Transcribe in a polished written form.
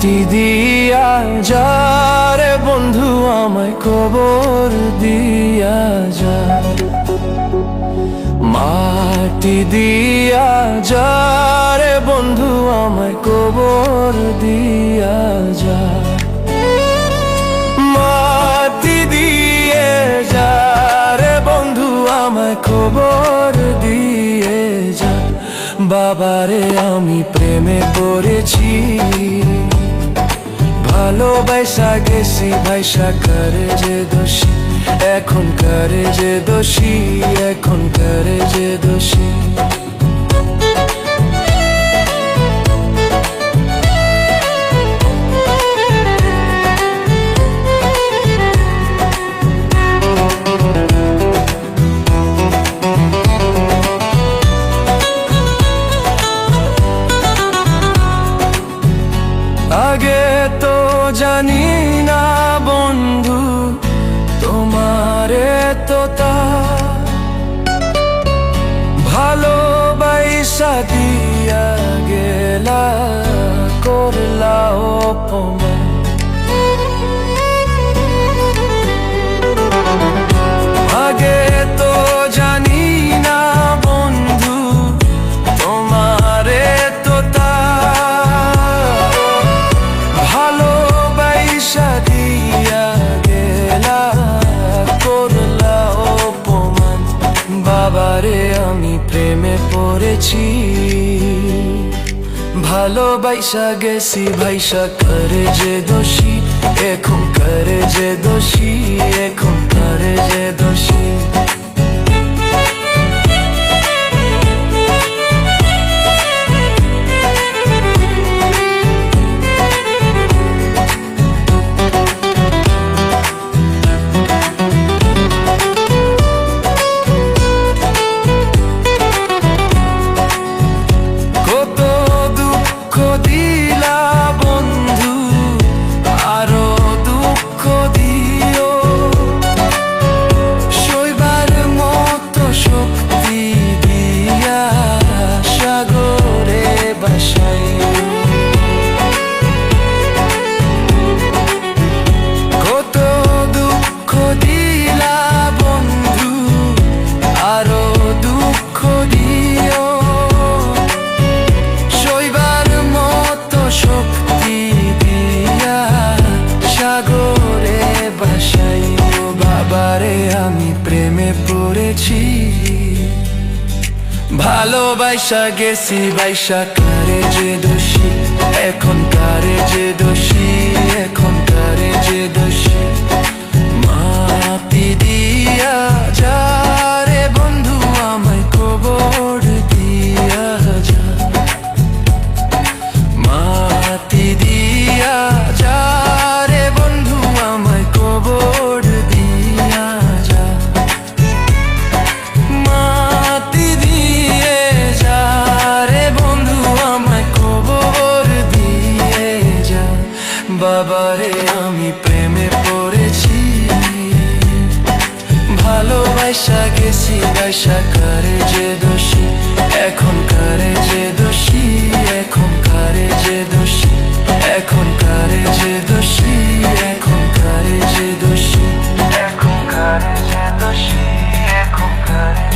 মাটি দিয়া যা রে বন্ধু আমায় কবর দিয়া যা, মাটি দিয়া যা রে বন্ধু আমায় কবর দিয়া যা, মাটি দিয়ে যা রে বন্ধু আমায় কবর দিয়ে যা। বাবারে আমি প্রেমে পড়েছি, ভালোবাসা গেছি ভাইসা করে যে দোষী, এখন করে যে দোষী, এখন করে যে দোষী। আগে তো জানি না বন্ধু তোমারে তো তা ভালোবাসা দিয়া গেলা, করলা অপমান। আগে তো জানি না বন্ধু তোমারে তো তা ভালোবাসা দিয়া গেলা, করলা অপমান। বাবারে আমি প্রেমে পড়েছি, ভালোবাসা গেছি ভাইসা করে যে দোষী, এখন করে যে দোষী, এখন করে যে দোষী। কত দুঃখ দিলা বন্ধু, আরো দুঃখ দিও, সইবার মতো শক্তি দিয়া সাগরে ভাসাইও। বাবারে আমি প্রেমে পড়েছি, ভালোবাসা গেছি ভাইসা করে যে দোষী, এখন করে যে দোষী, এখন করে যে দোষী। মাটি দিয়া যা রে বন্ধু আমায় কবর দিয়া যা, মাটি দিয়া যা রে বন্ধু আমায় কবর দিয়া যা, মাটি দিয়ে যা রে বন্ধু আমায় কবর দিয়ে যা। বাবারে আমি প্রেমে পড়েছি, ভালোবাসা গেছি ভাইসা করে যে দোষী, এখন করে যে দোষী, এখন করে যে দোষী, এখন করে যে দোষী, এখন করে যে দোষী, এখন করে যে দোষী, এখন করে